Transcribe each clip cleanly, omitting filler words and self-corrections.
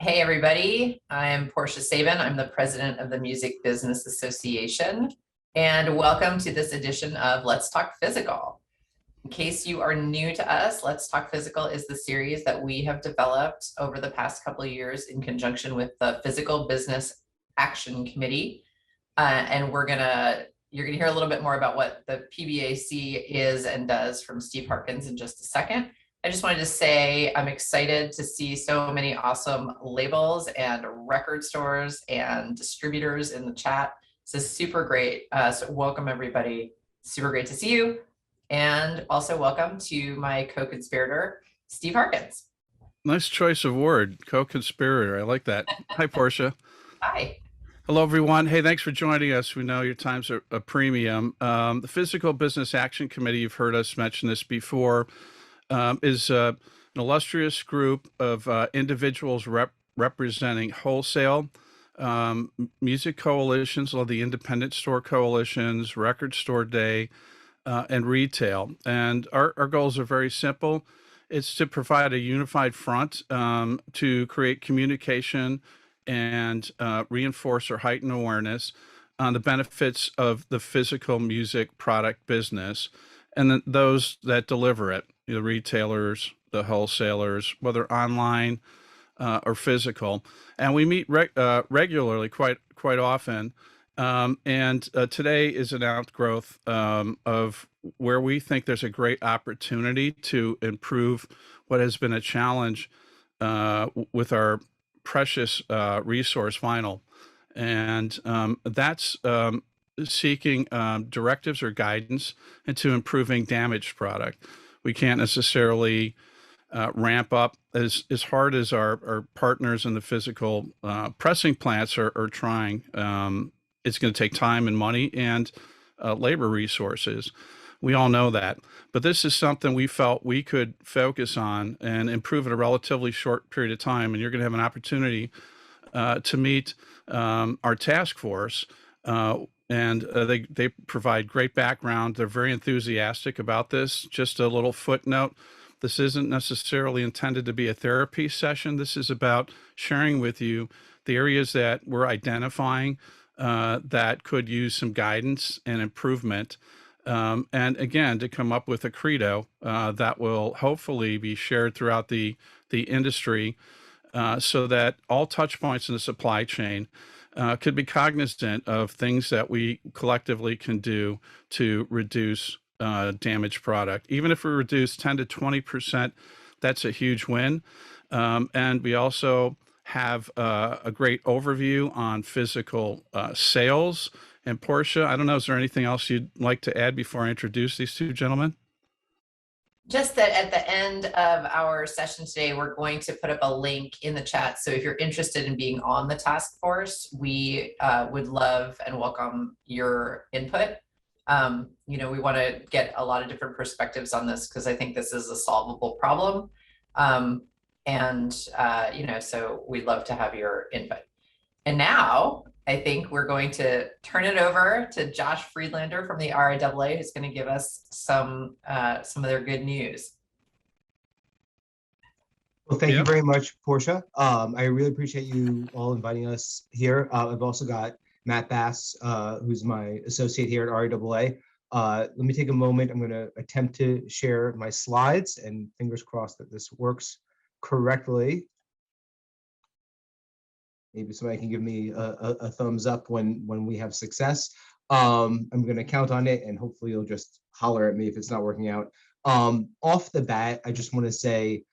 Hey, everybody. I'm Portia Sabin. I'm the president of the Music Business Association. And welcome to this edition of Let's Talk Physical. In case you are new to us, Let's Talk Physical is the series that we have developed over the past couple of years in conjunction with the Physical Business Action Committee. And you're gonna hear a little bit more about what the PBAC is and does from Steve Harkins in just a second. I just wanted to say I'm excited to see so many awesome labels and record stores and distributors in the chat. This is super great. So welcome everybody. Super great to see you. And also welcome to my co-conspirator, Steve Harkins. Nice choice of word, co-conspirator. I like that. Hi, Portia. Hi. Hello, everyone. Hey, thanks for joining us. We know your time's a premium. The Physical Business Action Committee, you've heard us mention this before, is an illustrious group of individuals representing wholesale, music coalitions, all the independent store coalitions, record store day, and retail. And our goals are very simple. It's to provide a unified front to create communication and reinforce or heighten awareness on the benefits of the physical music product business, and then those that deliver it, the retailers, the wholesalers, whether online or physical. And we meet regularly, quite often. And today is an outgrowth of where we think there's a great opportunity to improve what has been a challenge with our precious resource, vinyl. And that's seeking directives or guidance into improving damaged product. We can't necessarily ramp up as hard as our partners in the physical pressing plants are trying. It's going to take time and money and labor resources. We all know that. But this is something we felt we could focus on and improve in a relatively short period of time. And you're going to have an opportunity to meet our task force. And they provide great background. They're very enthusiastic about this. Just a little footnote. This isn't necessarily intended to be a therapy session. This is about sharing with you the areas that we're identifying that could use some guidance and improvement. And again, to come up with a credo that will hopefully be shared throughout the industry so that all touch points in the supply chain could be cognizant of things that we collectively can do to reduce damaged product. Even if we reduce 10 to 20%, that's a huge win. And we also have a great overview on physical sales. And Portia, I don't know, is there anything else you'd like to add before I introduce these two gentlemen? Just that at the end of our session today, we're going to put up a link in the chat. So if you're interested in being on the task force, we would love and welcome your input. We want to get a lot of different perspectives on this because I think this is a solvable problem. So we'd love to have your input. And now I think we're going to turn it over to Josh Friedlander from the RIAA, who's going to give us some of their good news. Well, thank you very much, Portia. I really appreciate you all inviting us here. I've also got Matt Bass, who's my associate here at RIAA. Let me take a moment. I'm going to attempt to share my slides, and fingers crossed that this works correctly. Maybe somebody can give me a thumbs up when we have success. I'm going to count on it, and hopefully you'll just holler at me if it's not working out. Off the bat, I just want to say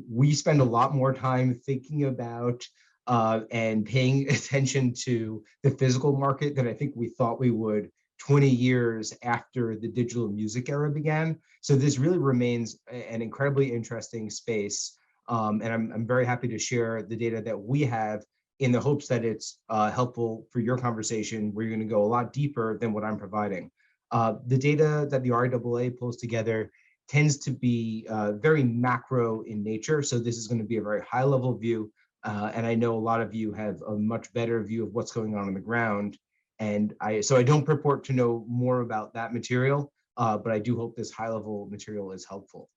we spend a lot more time thinking about and paying attention to the physical market than I think we thought we would 20 years after the digital music era began. So this really remains an incredibly interesting space. And I'm very happy to share the data that we have in the hopes that it's helpful for your conversation, where you're going to go a lot deeper than what I'm providing. The data that the RIAA pulls together tends to be very macro in nature. So this is going to be a very high level view. And I know a lot of you have a much better view of what's going on the ground. And so I don't purport to know more about that material, but I do hope this high level material is helpful.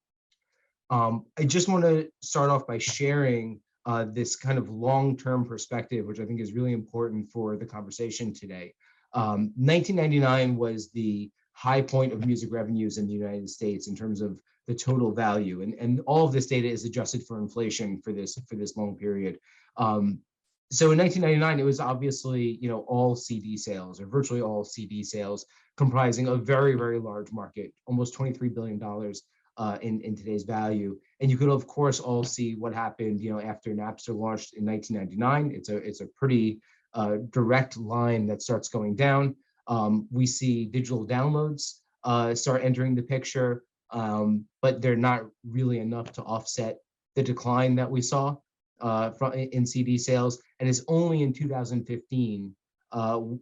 I just want to start off by sharing this kind of long-term perspective, which I think is really important for the conversation today. 1999 was the high point of music revenues in the United States in terms of the total value, and all of this data is adjusted for inflation for this long period. So in 1999, it was obviously, all CD sales, or virtually all CD sales, comprising a very, very large market, almost $23 billion in today's value. And you could, of course, all see what happened, after Napster launched in 1999. It's a pretty direct line that starts going down. We see digital downloads start entering the picture, but they're not really enough to offset the decline that we saw in CD sales. And it's only in 2015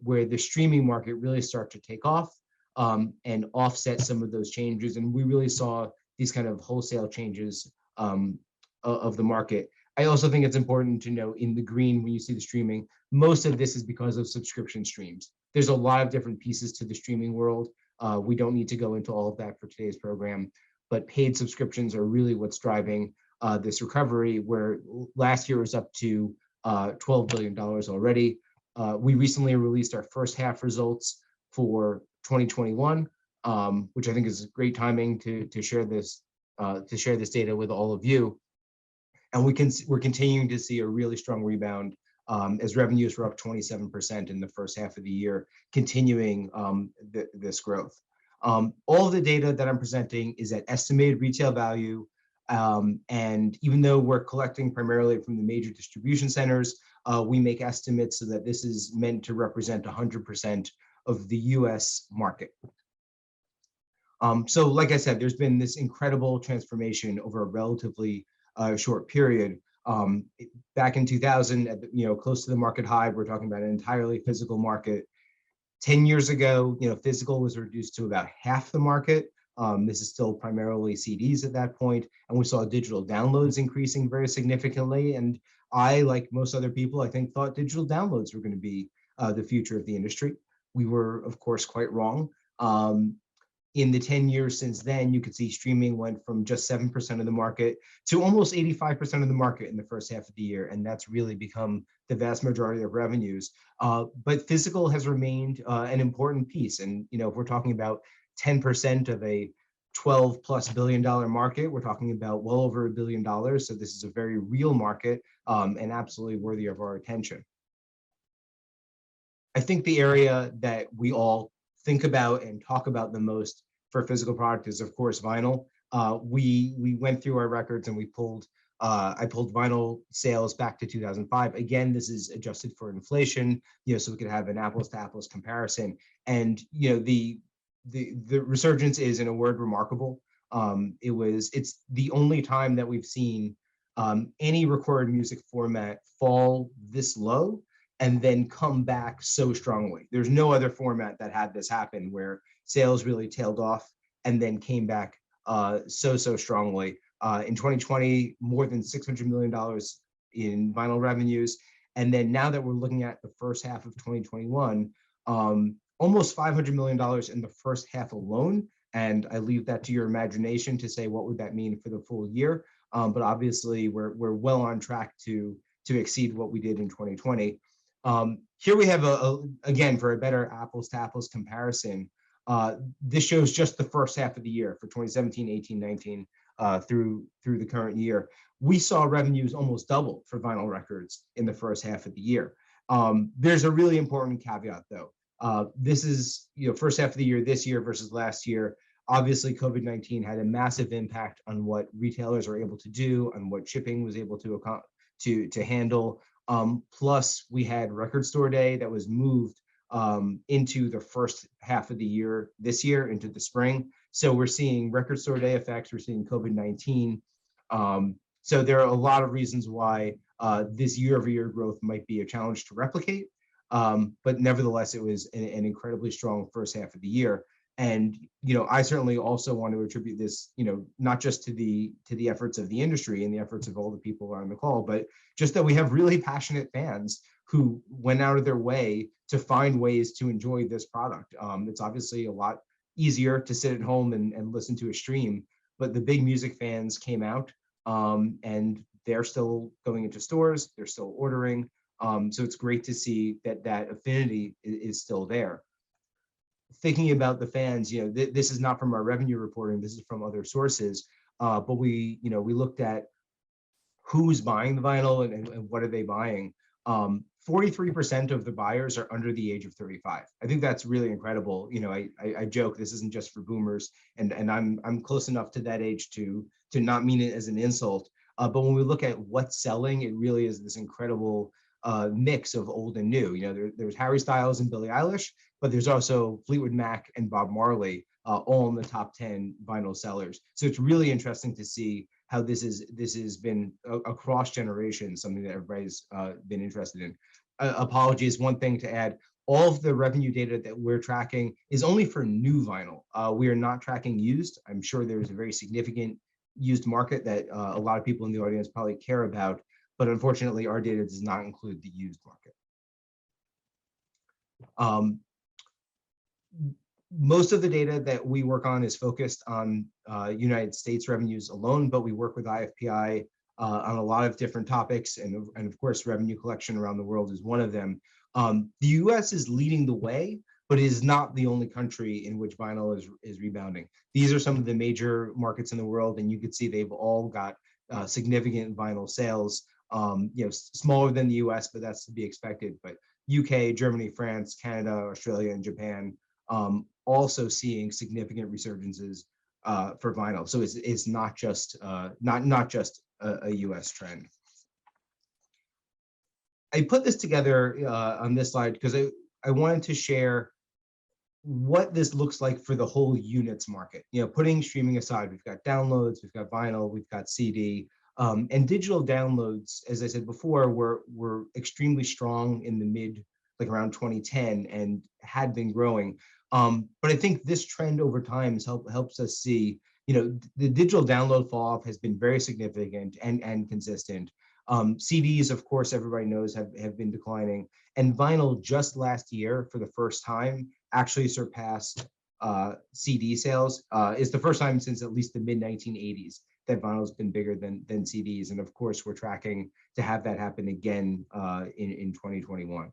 where the streaming market really started to take off and offset some of those changes. And we really saw these kind of wholesale changes of the market. I also think it's important to note in the green, when you see the streaming, most of this is because of subscription streams. There's a lot of different pieces to the streaming world. We don't need to go into all of that for today's program, but paid subscriptions are really what's driving this recovery, where last year was up to $12 billion already. We recently released our first half results for 2021, which I think is great timing to share this data with all of you. And we're continuing to see a really strong rebound as revenues were up 27% in the first half of the year, continuing this growth. All of the data that I'm presenting is at estimated retail value. And even though we're collecting primarily from the major distribution centers, we make estimates so that this is meant to represent 100% of the US market. So like I said, there's been this incredible transformation over a relatively short period. Back in 2000, close to the market high, we're talking about an entirely physical market. 10 years ago, physical was reduced to about half the market. This is still primarily CDs at that point, and we saw digital downloads increasing very significantly. And I, like most other people, I think thought digital downloads were going to be the future of the industry. We were, of course, quite wrong. In the 10 years since then, you could see streaming went from just 7% of the market to almost 85% of the market in the first half of the year. And that's really become the vast majority of revenues. But physical has remained an important piece. And, if we're talking about 10% of a $12+ billion market, we're talking about well over $1 billion. So this is a very real market and absolutely worthy of our attention. I think the area that we all think about and talk about the most for physical product is, of course, vinyl. We went through our records and I pulled vinyl sales back to 2005. Again, this is adjusted for inflation, so we could have an apples to apples comparison. And the resurgence is, in a word, remarkable. It's the only time that we've seen any recorded music format fall this low and then come back so strongly. There's no other format that had this happen, where sales really tailed off and then came back so strongly. In 2020, more than $600 million in vinyl revenues. And then now that we're looking at the first half of 2021, almost $500 million in the first half alone. And I leave that to your imagination to say, what would that mean for the full year? But obviously, we're well on track to exceed what we did in 2020. Here we have, again, for a better apples to apples comparison, this shows just the first half of the year for 2017, 18, 19 through the current year. We saw revenues almost double for vinyl records in the first half of the year. There's a really important caveat, though. This is, first half of the year this year versus last year. Obviously, COVID-19 had a massive impact on what retailers were able to do, on what shipping was able to handle. Plus, we had Record Store Day that was moved into the first half of the year this year, into the spring. So we're seeing Record Store Day effects. We're seeing COVID-19. So there are a lot of reasons why this year-over-year growth might be a challenge to replicate. But nevertheless, it was an incredibly strong first half of the year. And I certainly also want to attribute this, not just to the efforts of the industry and the efforts of all the people on the call, but just that we have really passionate fans who went out of their way to find ways to enjoy this product. It's obviously a lot easier to sit at home and listen to a stream, but the big music fans came out and they're still going into stores, they're still ordering. So it's great to see that that affinity is still there. Thinking about the fans, this is not from our revenue reporting, this is from other sources, but we looked at who's buying the vinyl and what are they buying. 43% of the buyers are under the age of 35. I think that's really incredible. I joke this isn't just for boomers, and I'm close enough to that age to not mean it as an insult. But when we look at what's selling, it really is this incredible mix of old and new. There's Harry Styles and Billie Eilish, but there's also Fleetwood Mac and Bob Marley, all in the top 10 vinyl sellers. So it's really interesting to see how this has been across generations, something that everybody's been interested in. Apologies, one thing to add, all of the revenue data that we're tracking is only for new vinyl. We are not tracking used. I'm sure there's a very significant used market that a lot of people in the audience probably care about, but unfortunately our data does not include the used market. Most of the data that we work on is focused on United States revenues alone, but we work with IFPI on a lot of different topics, and of course revenue collection around the world is one of them. The US is leading the way, but it is not the only country in which vinyl is rebounding. These are some of the major markets in the world, and you can see they've all got significant vinyl sales, smaller than the US, but that's to be expected. But UK, Germany, France, Canada, Australia, and Japan also seeing significant resurgences for vinyl. So it's not just not just a US trend. I put this together on this slide because I wanted to share what this looks like for the whole units market. Putting streaming aside, we've got downloads, we've got vinyl, we've got CD, and digital downloads, as I said before, were extremely strong in the around 2010 and had been growing. But I think this trend over time helps us see, the digital download fall off has been very significant and consistent. CDs, of course, everybody knows have been declining, and vinyl just last year, for the first time, actually surpassed CD sales. It's the first time since at least the mid-1980s that vinyl has been bigger than CDs, and of course, we're tracking to have that happen again in 2021.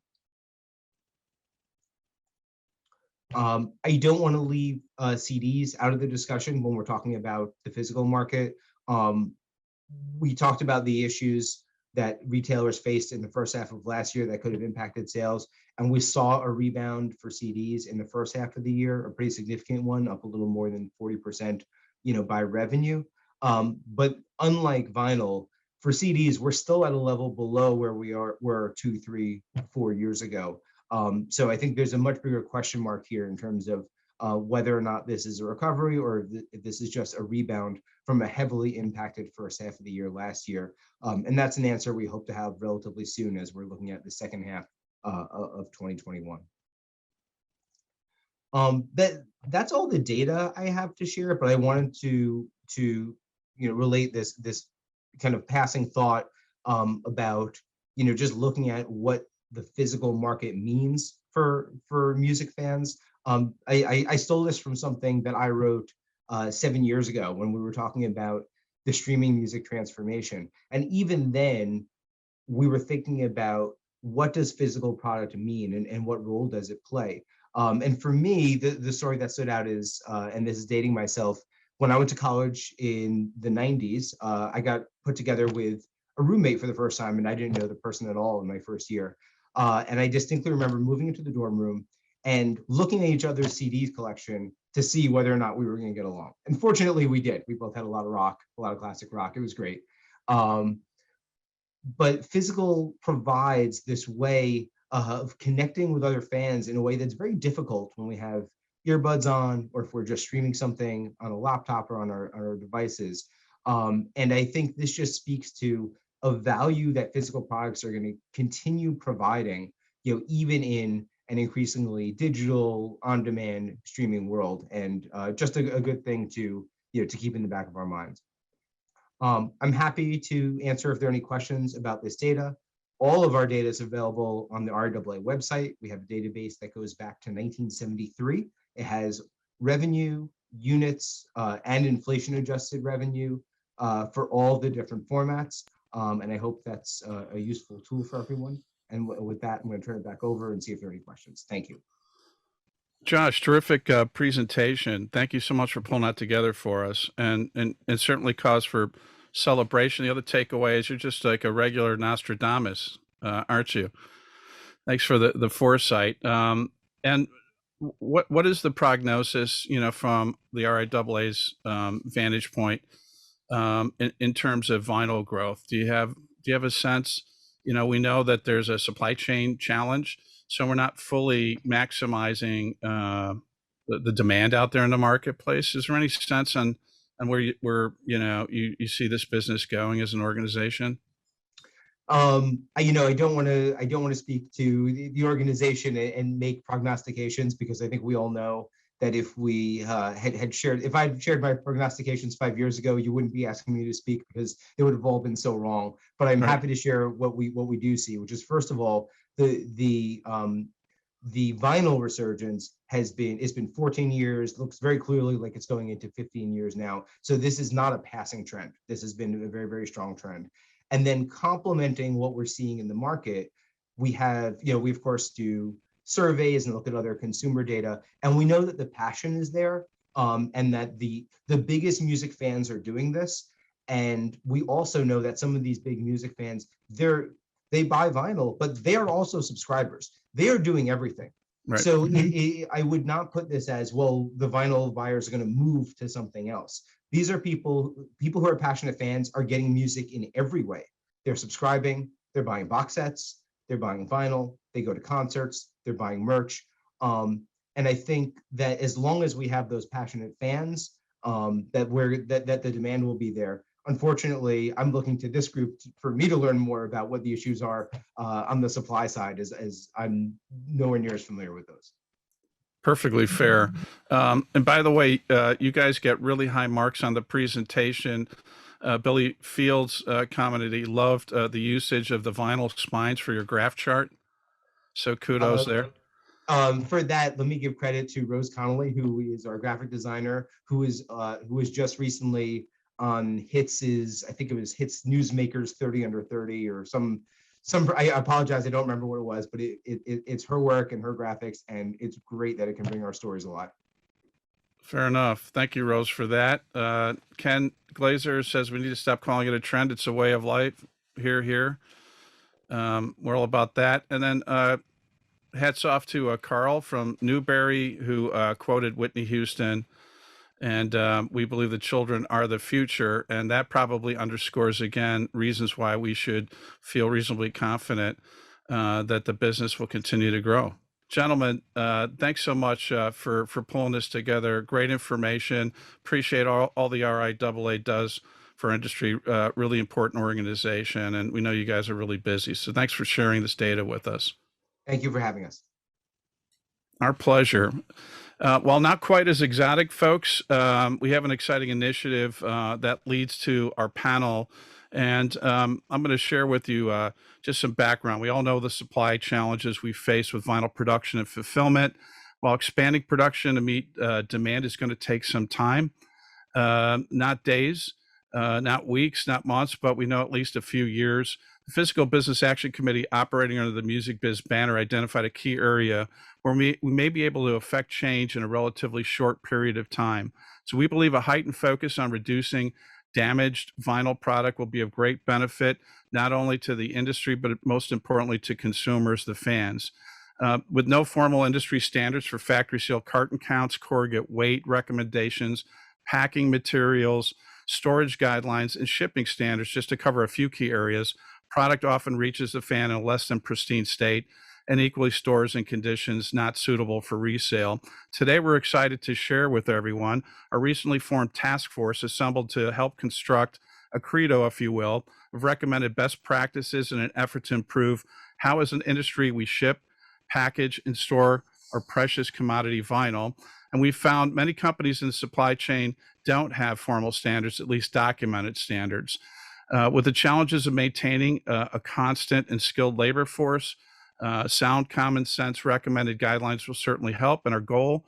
I don't want to leave CDs out of the discussion when we're talking about the physical market. We talked about the issues that retailers faced in the first half of last year that could have impacted sales, and we saw a rebound for CDs in the first half of the year, a pretty significant one, up a little more than 40%, by revenue. But unlike vinyl, for CDs, we're still at a level below where we were 2, 3, 4 years ago. So I think there's a much bigger question mark here in terms of whether or not this is a recovery or if this is just a rebound from a heavily impacted first half of the year last year. And that's an answer we hope to have relatively soon as we're looking at the second half of 2021. That's all the data I have to share, but I wanted to relate this kind of passing thought about just looking at what the physical market means for music fans. I stole this from something that I wrote 7 years ago when we were talking about the streaming music transformation. And even then, we were thinking about what does physical product mean and what role does it play? And for me, the story that stood out is, and this is dating myself, when I went to college in the 90s, I got put together with a roommate for the first time, and I didn't know the person at all in my first year. And I distinctly remember moving into the dorm room and looking at each other's CDs collection to see whether or not we were going to get along. And fortunately, we did. We both had a lot of rock, a lot of classic rock. It was great. But physical provides this way of connecting with other fans in a way that's very difficult when we have earbuds on, or if we're just streaming something on a laptop or on our devices. And I think this just speaks to a value that physical products are going to continue providing, even in an increasingly digital, on-demand streaming world, and just a good thing to keep in the back of our minds. I'm happy to answer if there are any questions about this data. All of our data is available on the RIAA website. We have a database that goes back to 1973. It has revenue, units, and inflation-adjusted revenue for all the different formats. And I hope that's a useful tool for everyone. And with that, I'm going to turn it back over and see if there are any questions. Thank you. Josh, terrific presentation. Thank you so much for pulling that together for us, and certainly cause for celebration. The other takeaway is you're just like a regular Nostradamus, aren't you? Thanks for the foresight. And what is the prognosis, from the RIAA's vantage point, in terms of vinyl growth? Do you have a sense? We know that there's a supply chain challenge, so we're not fully maximizing the demand out there in the marketplace. Is there any sense on where you see this business going as an organization? I don't want to speak to the organization and make prognostications, because I think we all know that if we if I'd shared my prognostications 5 years ago, you wouldn't be asking me to speak, because they would have all been so wrong. But I'm happy to share what we do see, which is, first of all, the vinyl resurgence it's been 14 years, looks very clearly like it's going into 15 years now. So this is not a passing trend. This has been a very, very strong trend. And then complementing what we're seeing in the market, we of course do surveys and look at other consumer data, and we know that the passion is there, and that the biggest music fans are doing this. And we also know that some of these big music fans, they buy vinyl, but they are also subscribers. They are doing everything. Right. So I would not put this as, well, the vinyl buyers are going to move to something else. These are people who are passionate fans, are getting music in every way. They're subscribing, they're buying box sets, they're buying vinyl, they go to concerts, they're buying merch. And I think that as long as we have those passionate fans, that the demand will be there. Unfortunately, I'm looking to this group for me to learn more about what the issues are on the supply side, as I'm nowhere near as familiar with those. Perfectly fair. And by the way, you guys get really high marks on the presentation. Billy Fields commented he loved the usage of the vinyl spines for your graph chart. So kudos there. For that, let me give credit to Rose Connolly, who is our graphic designer, who was just recently on Hits's, I think it was Hits Newsmakers 30 Under 30 or some. I apologize, I don't remember what it was, but it's her work and her graphics, and it's great that it can bring our stories alive. Fair enough. Thank you, Rose, for that. Ken Glazer says we need to stop calling it a trend. It's a way of life. Here. We're all about that. And then hats off to Carl from Newberry, who quoted Whitney Houston. And we believe the children are the future. And that probably underscores, again, reasons why we should feel reasonably confident that the business will continue to grow. Gentlemen, thanks so much for pulling this together. Great information. Appreciate all the RIAA does for industry, really important organization. And we know you guys are really busy. So thanks for sharing this data with us. Thank you for having us. Our pleasure. While not quite as exotic, folks, we have an exciting initiative that leads to our panel. And I'm going to share with you just some background. We all know the supply challenges we face with vinyl production and fulfillment. While expanding production to meet demand is going to take some time, not days, not weeks, not months, but we know at least a few years. The Physical Business Action Committee, operating under the Music Biz banner, identified a key area where we may be able to affect change in a relatively short period of time. So we believe a heightened focus on reducing damaged vinyl product will be of great benefit, not only to the industry, but most importantly to consumers, the fans. With no formal industry standards for factory seal carton counts, corrugate weight recommendations, packing materials, storage guidelines, and shipping standards, just to cover a few key areas, product often reaches the fan in a less than pristine state and equally stores in conditions not suitable for resale. Today, we're excited to share with everyone a recently formed task force assembled to help construct a credo, if you will, of recommended best practices in an effort to improve how, as an industry, we ship, package, and store our precious commodity vinyl. And we found many companies in the supply chain don't have formal standards, at least documented standards. With the challenges of maintaining a constant and skilled labor force, sound common sense recommended guidelines will certainly help. And our goal,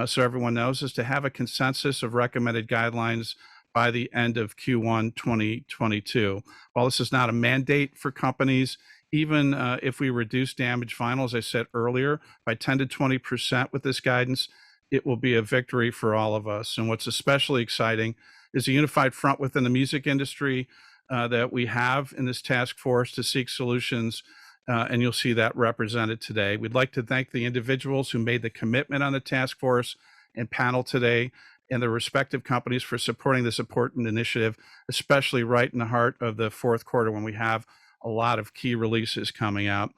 so everyone knows, is to have a consensus of recommended guidelines by the end of Q1 2022. While this is not a mandate for companies, even if we reduce damaged vinyl, as I said earlier, by 10 to 20% with this guidance, it will be a victory for all of us. And what's especially exciting is a unified front within the music industry that we have in this task force to seek solutions, and you'll see that represented today. We'd like to thank the individuals who made the commitment on the task force and panel today, and their respective companies for supporting this important initiative, especially right in the heart of the fourth quarter when we have a lot of key releases coming out.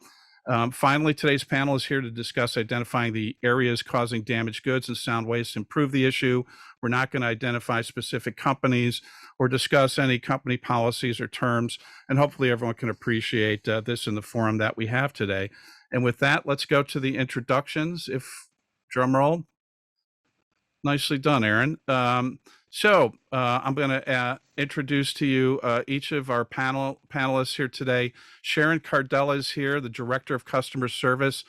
Finally, today's panel is here to discuss identifying the areas causing damaged goods and sound waste to improve the issue. We're not going to identify specific companies or discuss any company policies or terms, and hopefully everyone can appreciate this in the forum that we have today. And with that, let's go to the introductions. If drum roll. Nicely done, Aaron. I'm going to introduce to you each of our panelists here today. Sharon Cardella is here, the Director of Customer Service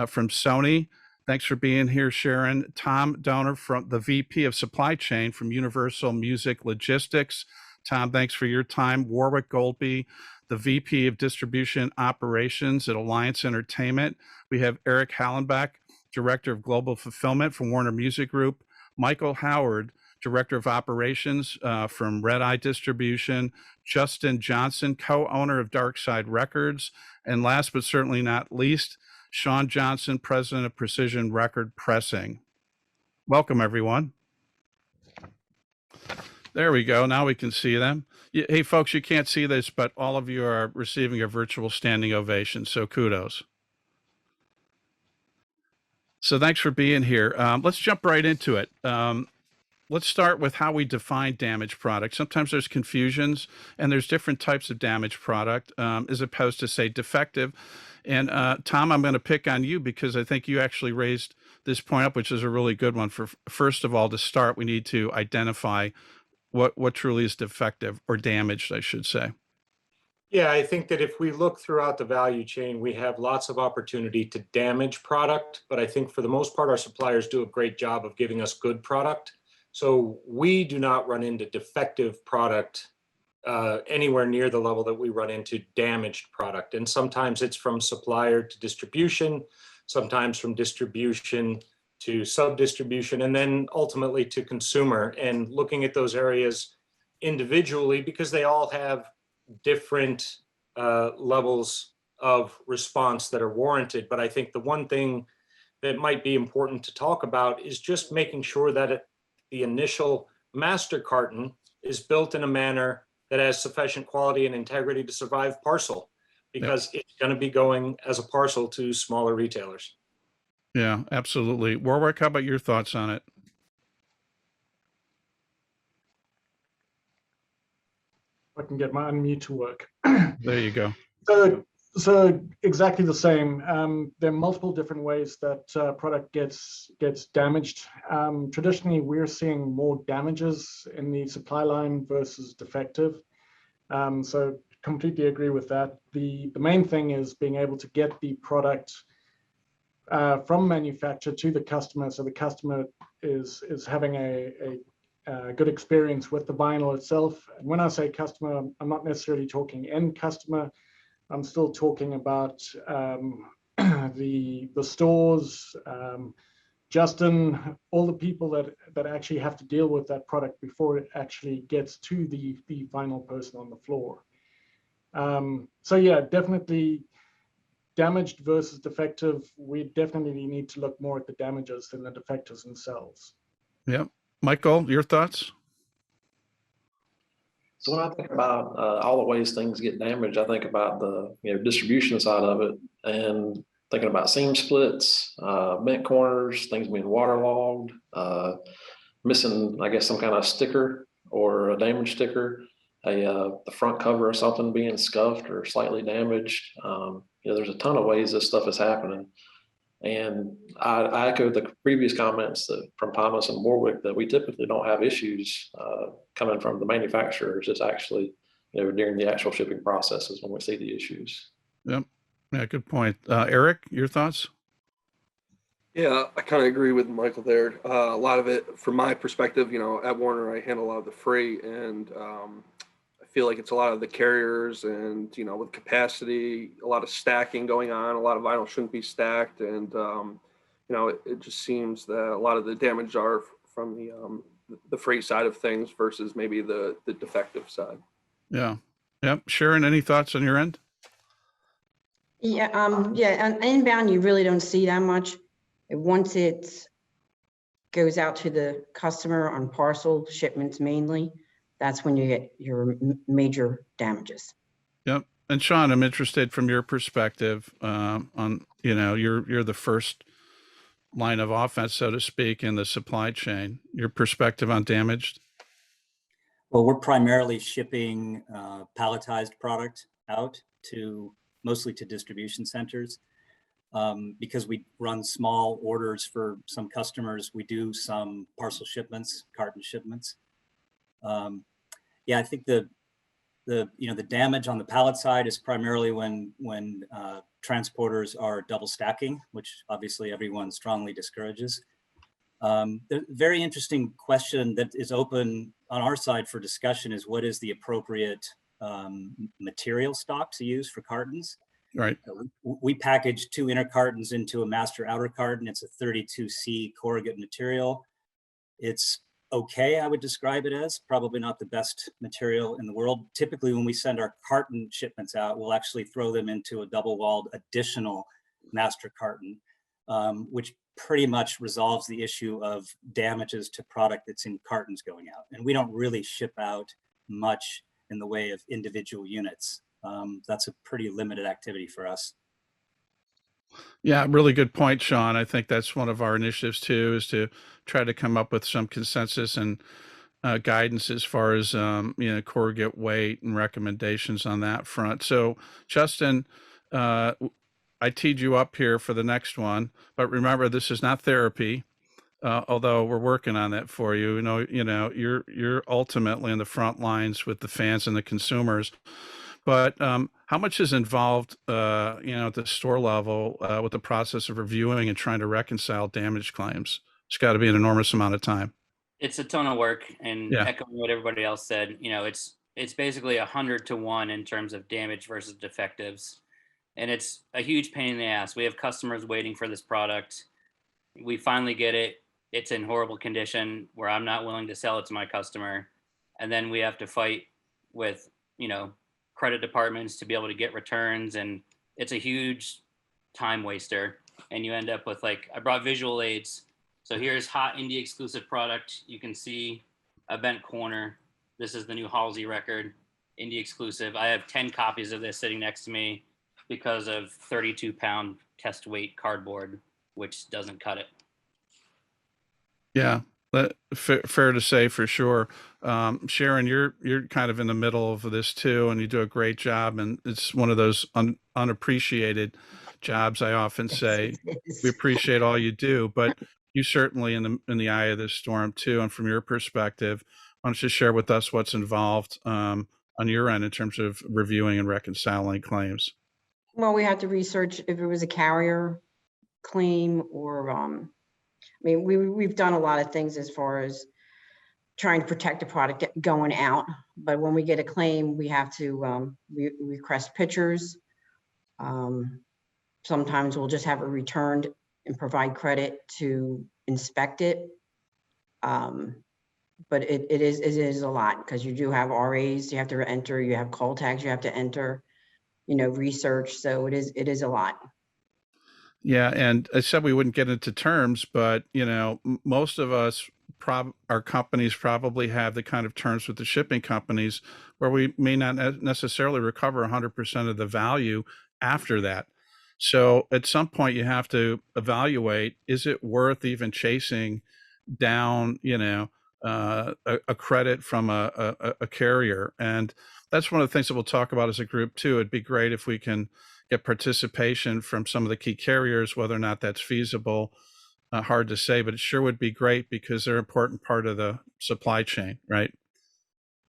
from Sony. Thanks for being here, Sharon. Tom Donor, from the VP of Supply Chain from Universal Music Logistics. Tom, thanks for your time. Warwick Goldby, the VP of Distribution Operations at Alliance Entertainment. We have Eric Hallenbeck, Director of Global Fulfillment from Warner Music Group. Michael Howard, Director of Operations from Red Eye Distribution. Justin Johnson, co-owner of Dark Side Records. And last but certainly not least, Sean Johnson, President of Precision Record Pressing. Welcome, everyone. There we go. Now we can see them. Hey, folks, you can't see this, but all of you are receiving a virtual standing ovation, so kudos. So thanks for being here. Let's jump right into it. Let's start with how we define damaged product. Sometimes there's confusions, and there's different types of damaged product as opposed to, say, defective. And Tom, I'm going to pick on you because I think you actually raised this point up, which is a really good one. For first of all, to start, we need to identify what truly is defective or damaged, I should say. Yeah, I think that if we look throughout the value chain, we have lots of opportunity to damage product, but I think for the most part, our suppliers do a great job of giving us good product. So we do not run into defective product anywhere near the level that we run into damaged product. And sometimes it's from supplier to distribution, sometimes from distribution to sub-distribution, and then ultimately to consumer. And looking at those areas individually, because they all have different levels of response that are warranted. But I think the one thing that might be important to talk about is just making sure that the initial master carton is built in a manner that has sufficient quality and integrity to survive parcel, because it's going to be going as a parcel to smaller retailers. Yeah, absolutely. Warwick, how about your thoughts on it? I can get my unmute to work. There you go. So exactly the same. There are multiple different ways that product gets damaged. Traditionally, we're seeing more damages in the supply line versus defective. So completely agree with that. The main thing is being able to get the product from manufacturer to the customer, so the customer is having a good experience with the vinyl itself. And when I say customer, I'm not necessarily talking end customer. I'm still talking about the stores, Justin, all the people that actually have to deal with that product before it actually gets to the final person on the floor. So yeah, definitely damaged versus defective. We definitely need to look more at the damages than the defectives themselves. Yep. Michael, your thoughts? So when I think about all the ways things get damaged, I think about the distribution side of it, and thinking about seam splits, bent corners, things being waterlogged, missing, I guess, some kind of sticker or a damaged sticker, the front cover or something being scuffed or slightly damaged. There's a ton of ways this stuff is happening. And I echo the previous comments from Thomas and Warwick that we typically don't have issues coming from the manufacturers. It's actually, during the actual shipping processes when we see the issues. Yep. Yeah, good point. Eric, your thoughts? Yeah, I kind of agree with Michael there. A lot of it, from my perspective, at Warner, I handle a lot of the freight, and I feel like it's a lot of the carriers, and with capacity, a lot of stacking going on. A lot of vinyl shouldn't be stacked, and it just seems that a lot of the damage are from the freight side of things versus maybe the defective side. Yeah. Yep. Sharon, any thoughts on your end? Yeah, on inbound, you really don't see that much. Once it goes out to the customer on parcel shipments mainly, that's when you get your major damages. Yep. And Sean, I'm interested from your perspective on, you're the first line of offense, so to speak, in the supply chain. Your perspective on damaged? Well, we're primarily shipping palletized product out mostly to distribution centers. Because we run small orders for some customers, we do some parcel shipments, carton shipments. I think the damage on the pallet side is primarily when transporters are double stacking, which obviously everyone strongly discourages. The very interesting question that is open on our side for discussion is what is the appropriate material stock to use for cartons? Right. We package 2 inner cartons into a master outer carton. It's a 32C corrugate material. It's okay, I would describe it as. Probably not the best material in the world. Typically, when we send our carton shipments out, we'll actually throw them into a double-walled additional master carton, which pretty much resolves the issue of damages to product that's in cartons going out. And we don't really ship out much in the way of individual units. That's a pretty limited activity for us. Yeah, really good point, Sean. I think that's one of our initiatives too, is to try to come up with some consensus and guidance as far as corrugate weight and recommendations on that front. So, Justin, I teed you up here for the next one, but remember, this is not therapy. Although we're working on that for you. You're ultimately in the front lines with the fans and the consumers. But how much is involved, at the store level with the process of reviewing and trying to reconcile damage claims? It's got to be an enormous amount of time. It's a ton of work, and Yeah. echoing what everybody else said, it's basically 100 to 1 in terms of damage versus defectives, and it's a huge pain in the ass. We have customers waiting for this product. We finally get it. It's in horrible condition where I'm not willing to sell it to my customer, and then we have to fight with credit departments to be able to get returns, and it's a huge time waster. And you end up with, I brought visual aids. So here's hot indie exclusive product. You can see a bent corner. This is the new Halsey record, indie exclusive. I have 10 copies of this sitting next to me because of 32-pound test weight cardboard, which doesn't cut it. Yeah, fair to say for sure. Sharon, you're kind of in the middle of this too, and you do a great job. And it's one of those unappreciated jobs. I often say we appreciate all you do, but you certainly in the eye of this storm too. And from your perspective, why don't you share with us what's involved on your end in terms of reviewing and reconciling claims? Well, we have to research if it was a carrier claim or we've done a lot of things as far as trying to protect the product going out. But when we get a claim, we have to request pictures. Sometimes we'll just have it returned and provide credit to inspect it. But it is a lot because you do have RAs you have to enter, you have call tags you have to enter, research. So it is a lot. Yeah, and I said we wouldn't get into terms, but most of us, our companies probably have the kind of terms with the shipping companies where we may not necessarily recover 100% of the value after that. So at some point you have to evaluate, is it worth even chasing down, a credit from a carrier? And that's one of the things that we'll talk about as a group too. It'd be great if we can get participation from some of the key carriers, whether or not that's feasible. Hard to say, but it sure would be great because they're an important part of the supply chain, right?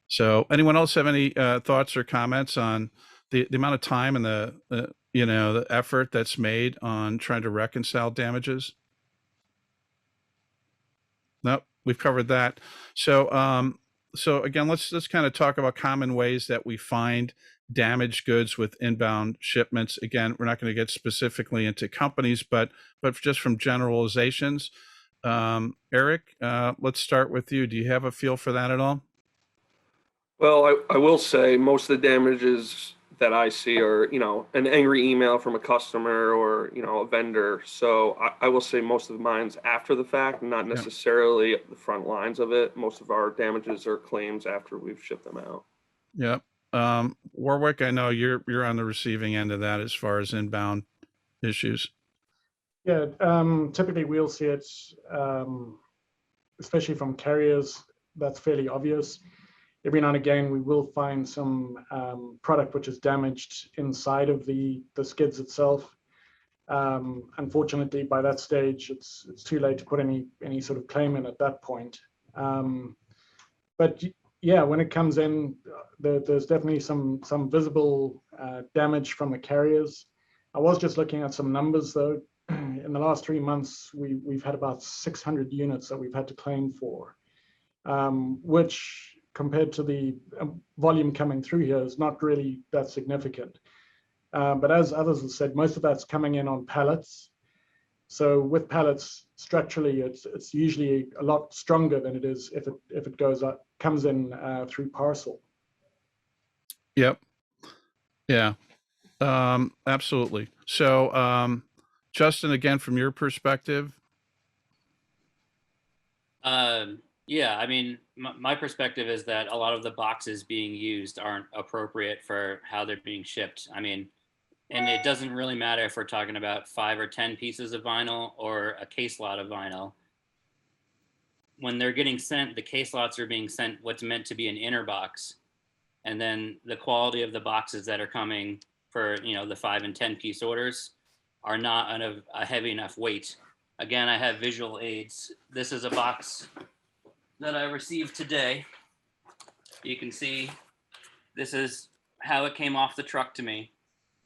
So anyone else have any thoughts or comments on the amount of time and the effort that's made on trying to reconcile damages? Nope, we've covered that. So again, let's kind of talk about common ways that we find damaged goods with inbound shipments. Again, we're not going to get specifically into companies, but just from generalizations. Eric, let's start with you. Do you have a feel for that at all? Well, I will say most of the damages that I see are, an angry email from a customer or, a vendor. So I will say most of mine's after the fact, not Yeah. necessarily the front lines of it. Most of our damages are claims after we've shipped them out. Yep. Warwick, I know you're on the receiving end of that as far as inbound issues. Yeah, typically we'll see it, especially from carriers, that's fairly obvious. Every now and again, we will find some product which is damaged inside of the skids itself. Unfortunately, by that stage, it's too late to put any sort of claim in at that point. But yeah, when it comes in, there's definitely some visible damage from the carriers. I was just looking at some numbers though. In the last 3 months, we've had about 600 units that we've had to claim for, which compared to the volume coming through here is not really that significant. But as others have said, most of that's coming in on pallets. So with pallets, structurally, it's usually a lot stronger than it is if it comes in through parcel. Yep. Yeah. Absolutely. So, Justin, again, from your perspective. Yeah, I mean, my perspective is that a lot of the boxes being used aren't appropriate for how they're being shipped. I mean, and it doesn't really matter if we're talking about 5 or 10 pieces of vinyl or a case lot of vinyl. When they're getting sent, the case lots are being sent what's meant to be an inner box. And then the quality of the boxes that are coming for, the 5 and 10 piece orders are not of a heavy enough weight. Again, I have visual aids. This is a box that I received today. You can see this is how it came off the truck to me.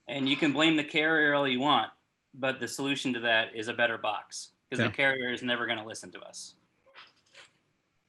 And you can blame the carrier all you want, but the solution to that is a better box because Yeah. the carrier is never going to listen to us.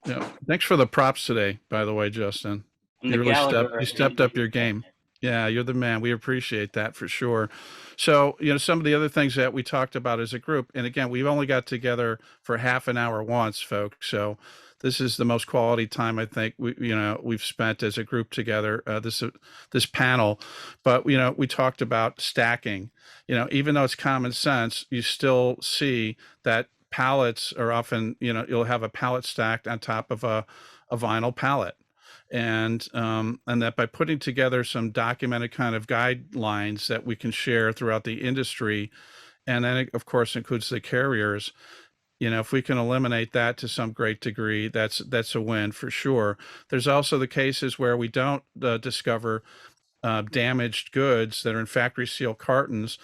Yeah. Thanks for the props today, by the way, Justin. And You the really Gallagher stepped up your game. Yeah, you're the man. We appreciate that for sure. So, some of the other things that we talked about as a group, and again, we've only got together for half an hour once, folks. So this is the most quality time I think we've spent as a group together, this panel. But, we talked about stacking. Even though it's common sense, you still see that pallets are often, you'll have a pallet stacked on top of a vinyl pallet. And that by putting together some documented kind of guidelines that we can share throughout the industry, and then it, of course, includes the carriers, if we can eliminate that to some great degree, that's a win for sure. There's also the cases where we don't discover damaged goods that are in factory seal cartons,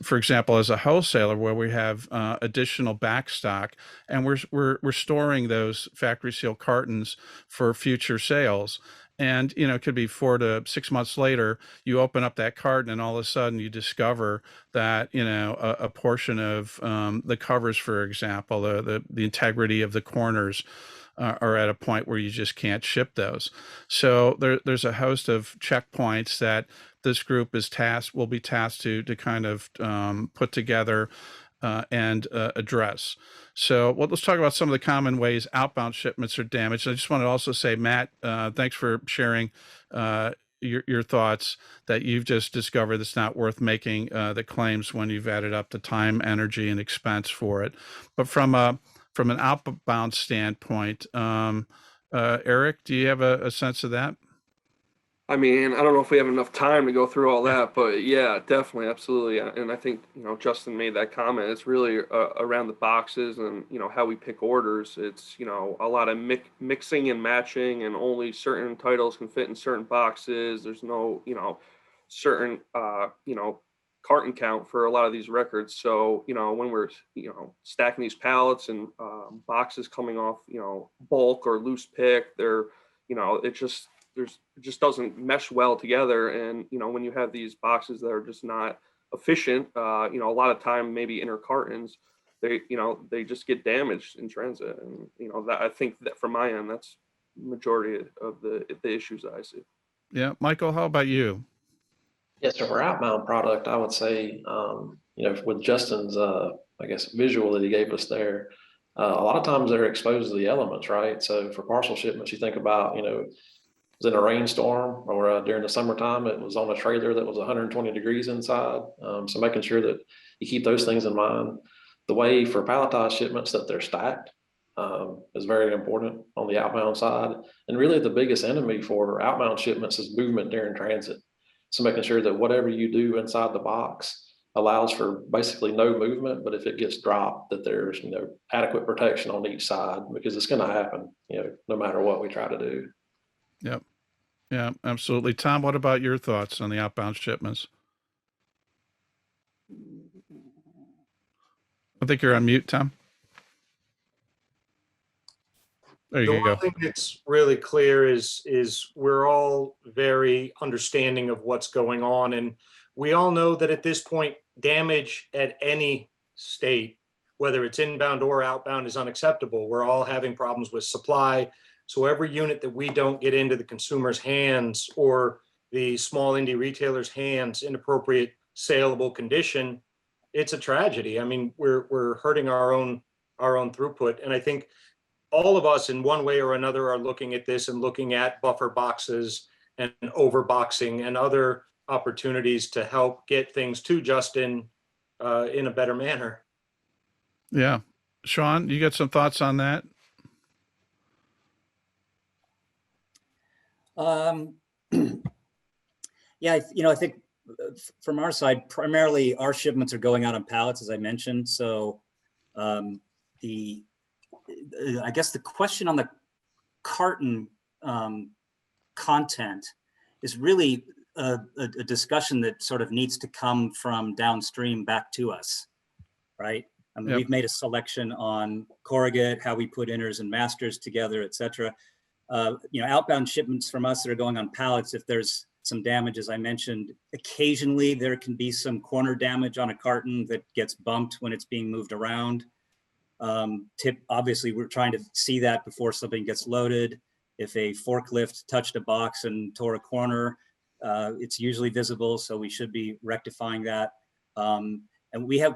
for example, as a wholesaler, where we have additional back stock, and we're storing those factory seal cartons for future sales. And it could be 4 to 6 months later, you open up that carton, and all of a sudden you discover that a portion of the covers, for example, the integrity of the corners are at a point where you just can't ship those. So there's a host of checkpoints that this group will be tasked to kind of put together and address. So let's talk about some of the common ways outbound shipments are damaged. I just want to also say, Matt, thanks for sharing your thoughts that you've just discovered it's not worth making the claims when you've added up the time, energy, and expense for it. But from an outbound standpoint, Eric, do you have a sense of that? I mean, I don't know if we have enough time to go through all that, but yeah, definitely, absolutely. And I think, Justin made that comment. It's really around the boxes and, how we pick orders. It's, a lot of mixing and matching, and only certain titles can fit in certain boxes. There's no, certain, carton count for a lot of these records. So, when we're, stacking these pallets and boxes coming off, bulk or loose pick, they're, it just doesn't mesh well together. And when you have these boxes that are just not efficient, a lot of time maybe inner cartons, they just get damaged in transit. And, that I think that from my end, that's majority of the issues that I see. Yeah. Michael, how about you? Yes, so for outbound product, I would say, with Justin's, I guess, visual that he gave us there, a lot of times they're exposed to the elements, right? So for parcel shipments, you think about, it was in a rainstorm or during the summertime, it was on a trailer that was 120 degrees inside. So making sure that you keep those things in mind. The way for palletized shipments that they're stacked is very important on the outbound side. And really the biggest enemy for outbound shipments is movement during transit. So making sure that whatever you do inside the box allows for basically no movement, but if it gets dropped, that there's, adequate protection on each side, because it's going to happen, no matter what we try to do. Yep. Yeah, absolutely. Tom, what about your thoughts on the outbound shipments? I think you're on mute, Tom. There The you go. one thing that's really clear is we're all very understanding of what's going on. And we all know that at this point, damage at any state, whether it's inbound or outbound, is unacceptable. We're all having problems with supply. So every unit that we don't get into the consumer's hands or the small indie retailer's hands in appropriate saleable condition, it's a tragedy. I mean, we're hurting our own throughput. And I think all of us in one way or another are looking at this and looking at buffer boxes and overboxing and other opportunities to help get things to Justin in a better manner. Yeah. Sean, you got some thoughts on that? Yeah, I think from our side, primarily our shipments are going out on pallets, as I mentioned. So I guess the question on the carton content is really a discussion that sort of needs to come from downstream back to us, right? I mean, Yep. We've made a selection on corrugate, how we put inners and masters together, et cetera. Outbound shipments from us that are going on pallets, if there's some damage, as I mentioned, occasionally there can be some corner damage on a carton that gets bumped when it's being moved around. Obviously, we're trying to see that before something gets loaded. If a forklift touched a box and tore a corner, it's usually visible, so we should be rectifying that. And we have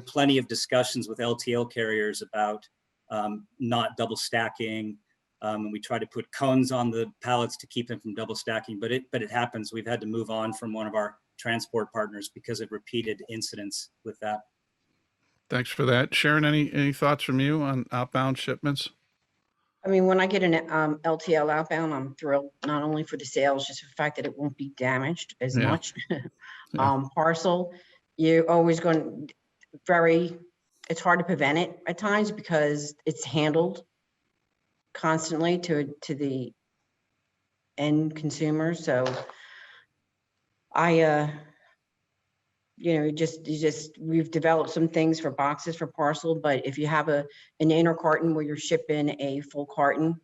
plenty of discussions with LTL carriers about not double stacking. And we try to put cones on the pallets to keep them from double stacking, but it happens. We've had to move on from one of our transport partners because of repeated incidents with that. Thanks for that. Sharon, any thoughts from you on outbound shipments? I mean, when I get an LTL outbound, I'm thrilled, not only for the sales, just the fact that it won't be damaged as Yeah. much. Yeah. Parcel, you're always going it's hard to prevent it at times because it's handled constantly to the end consumer. So we've developed some things for boxes for parcel, but if you have an inner carton where you're shipping a full carton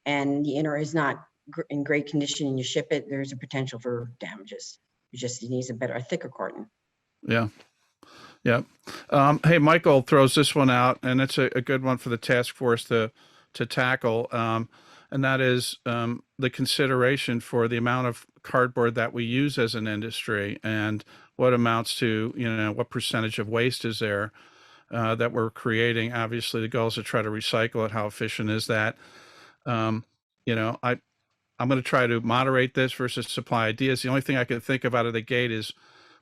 and the inner is not in great condition and you ship it, there's a potential for damages. It needs a thicker carton. Yeah. Yeah. Hey, Michael throws this one out, and it's a good one for the task force to tackle. And that is the consideration for the amount of cardboard that we use as an industry and what amounts to, what percentage of waste is there that we're creating. Obviously, the goal is to try to recycle it. How efficient is that? I'm going to try to moderate this versus supply ideas. The only thing I can think of out of the gate is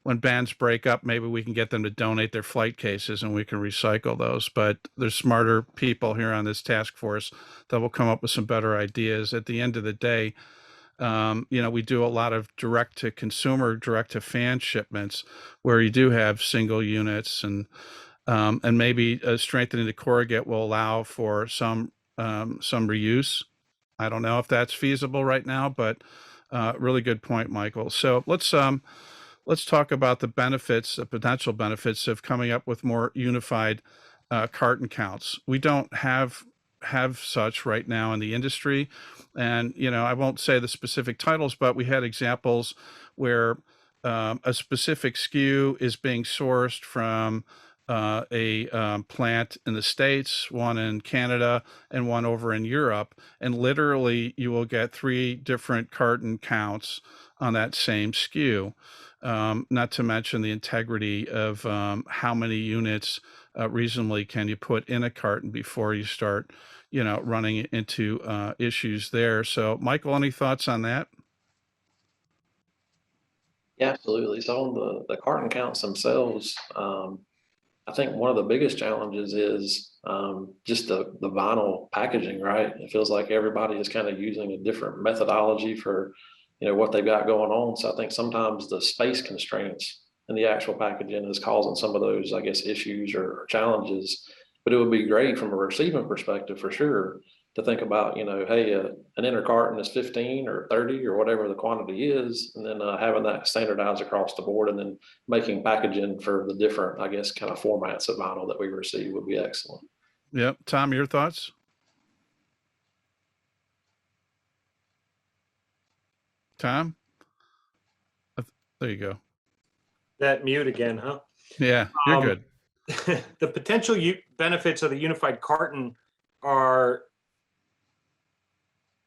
when bands break up, maybe we can get them to donate their flight cases and we can recycle those. But there's smarter people here on this task force that will come up with some better ideas. At the end of the day, we do a lot of direct to consumer, direct to fan shipments where you do have single units, and maybe strengthening the corrugate will allow for some reuse. I don't know if that's feasible right now, but really good point, Michael. So let's talk about the potential benefits of coming up with more unified carton counts. We don't have such right now in the industry. And, I won't say the specific titles, but we had examples where a specific SKU is being sourced from plant in the States, one in Canada, and one over in Europe. And literally, you will get 3 different carton counts on that same SKU. Not to mention the integrity of how many units reasonably can you put in a carton before you start, running into issues there. So, Michael, any thoughts on that? Yeah, absolutely. So on the carton counts themselves, I think one of the biggest challenges is just the vinyl packaging, right? It feels like everybody is kind of using a different methodology for, what they've got going on. So I think sometimes the space constraints in the actual packaging is causing some of those, I guess, issues or challenges. But it would be great from a receiving perspective for sure to think about, hey, an inner carton is 15 or 30 or whatever the quantity is, and then having that standardized across the board, and then making packaging for the different, I guess, kind of formats of vinyl that we receive would be excellent. Yep. Tom, your thoughts? Tom? There you go. That mute again, huh? Yeah, you're good. The potential benefits of the unified carton are,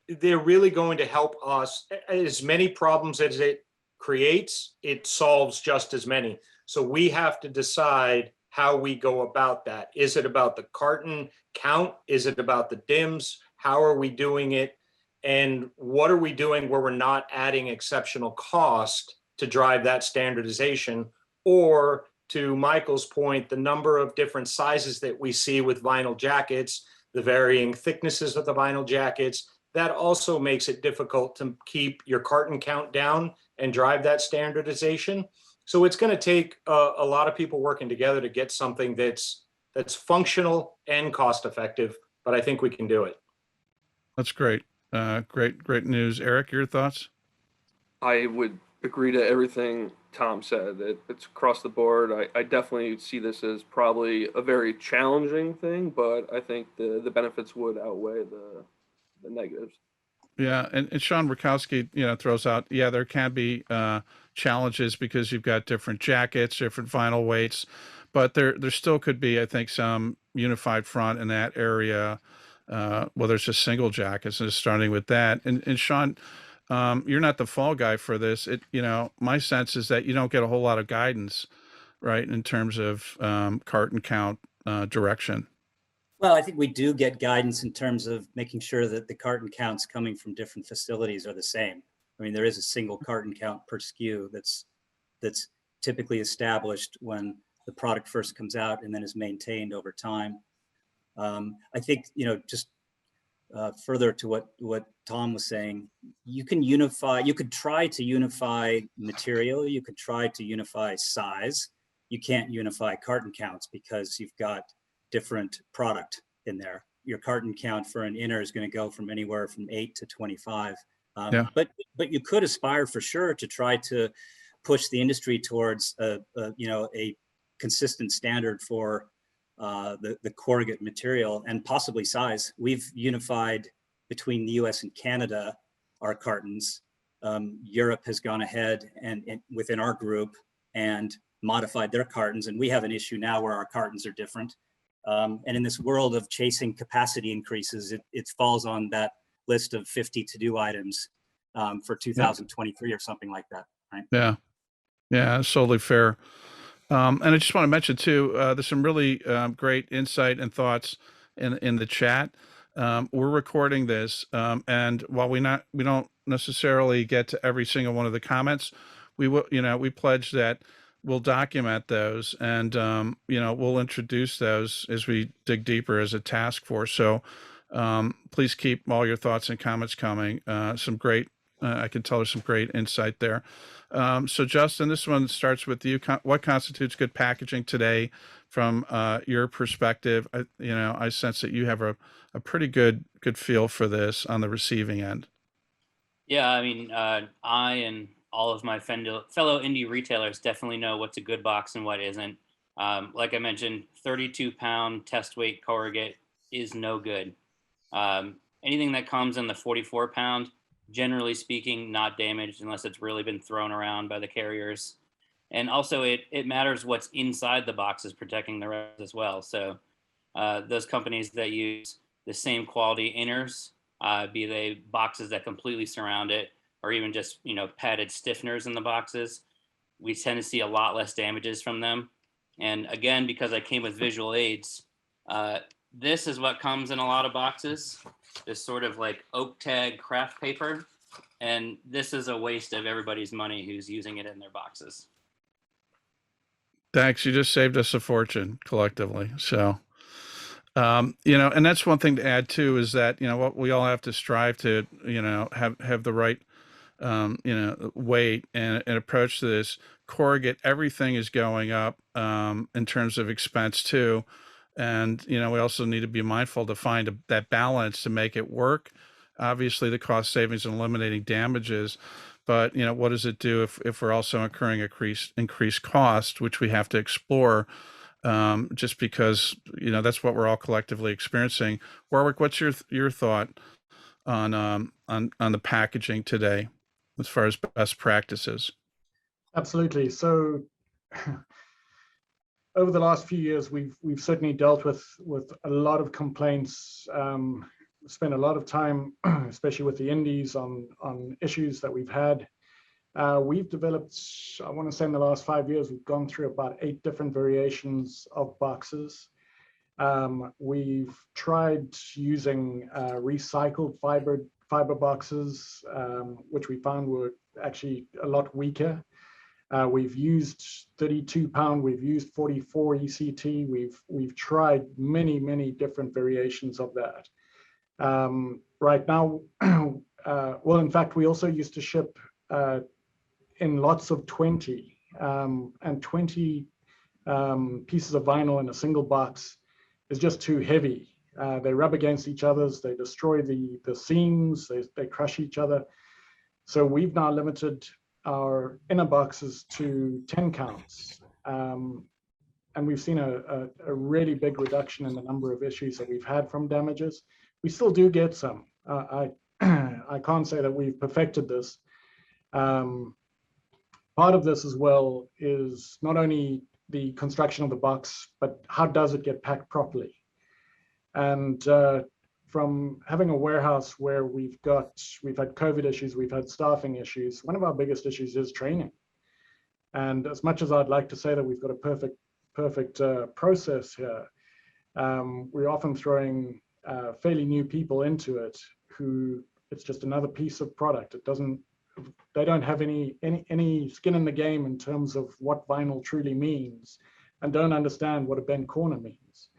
they're really going to help us. As many problems as it creates, it solves just as many. So we have to decide how we go about that. Is it about the carton count? Is it about the DIMMs? How are we doing it? And what are we doing where we're not adding exceptional cost to drive that standardization? Or to Michael's point, the number of different sizes that we see with vinyl jackets, the varying thicknesses of the vinyl jackets, that also makes it difficult to keep your carton count down and drive that standardization. So it's going to take a lot of people working together to get something that's functional and cost effective, but I think we can do it. That's great. Great news. Eric, your thoughts? I would agree to everything Tom said. It's across the board. I definitely see this as probably a very challenging thing, but I think the benefits would outweigh the negatives. Yeah, and Sean Rakowski, throws out, there can be challenges because you've got different jackets, different vinyl weights, but there still could be, I think, some unified front in that area. Whether it's just single jackets, and just starting with that. And Sean, you're not the fall guy for this. My sense is that you don't get a whole lot of guidance, right, in terms of carton count direction. Well, I think we do get guidance in terms of making sure that the carton counts coming from different facilities are the same. I mean, there is a single carton count per SKU that's typically established when the product first comes out and then is maintained over time. I think, just further to what Tom was saying, you could try to unify material, you could try to unify size. You can't unify carton counts because you've got different product in there. Your carton count for an inner is going to go from anywhere from 8 to 25. But you could aspire for sure to try to push the industry towards a consistent standard for the corrugate material and possibly size. We've unified between the US and Canada our cartons. Europe has gone ahead and within our group and modified their cartons, and we have an issue now where our cartons are different. And in this world of chasing capacity increases, it falls on that list of 50 to-do items for 2023 or something like that, right? Yeah, that's totally fair. And I just want to mention too, there's some really great insight and thoughts in the chat. We're recording this, and while we don't necessarily get to every single one of the comments, we pledge that we'll document those, and we'll introduce those as we dig deeper as a task force. So please keep all your thoughts and comments coming. Some great, I can tell there's some great insight there. So Justin, this one starts with you. What constitutes good packaging today from your perspective? I sense that you have a pretty good feel for this on the receiving end. Yeah, I mean, I and all of my fellow indie retailers definitely know what's a good box and what isn't. Like I mentioned, 32-pound test weight corrugate is no good. Anything that comes in the 44-pound, generally speaking, not damaged unless it's really been thrown around by the carriers. And also it matters what's inside the boxes protecting the rest as well. So those companies that use the same quality inners, be they boxes that completely surround it, or even just, you know, padded stiffeners in the boxes, we tend to see a lot less damages from them. And again, because I came with visual aids, this is what comes in a lot of boxes, this sort of like oak tag craft paper. And this is a waste of everybody's money who's using it in their boxes. Thanks. You just saved us a fortune collectively. So, you know, and that's one thing to add too, is that, you know, what we all have to strive to, you know, have the right, you know, weight and approach to this. Corrugate, everything is going up, in terms of expense too. And, you know, we also need to be mindful to find that balance to make it work. Obviously the cost savings and eliminating damages, but, you know, what does it do if we're also incurring increased cost, which we have to explore, just because, you know, that's what we're all collectively experiencing. Warwick, what's your thought on the packaging today as far as best practices? Absolutely. So over the last few years, we've certainly dealt with a lot of complaints. Spent a lot of time, especially with the indies, on issues that we've had. We've developed, I want to say in the last 5 years, we've gone through about 8 different variations of boxes. We've tried using recycled fiber boxes, which we found were actually a lot weaker. We've used 32 pound, we've used 44 ECT. We've tried many different variations of that. Right now, well, in fact, we also used to ship in lots of 20, and 20 pieces of vinyl in a single box is just too heavy. They rub against each other's, they destroy the seams, they crush each other. So we've now limited our inner boxes to 10 counts. And we've seen a really big reduction in the number of issues that we've had from damages. We still do get some. I can't say that we've perfected this. Part of this as well is not only the construction of the box, but how does it get packed properly? And from having a warehouse where we've had COVID issues, we've had staffing issues, one of our biggest issues is training. And as much as I'd like to say that we've got a perfect process here, we're often throwing fairly new people into it who, it's just another piece of product. They don't have any skin in the game in terms of what vinyl truly means, and don't understand what a bent corner means.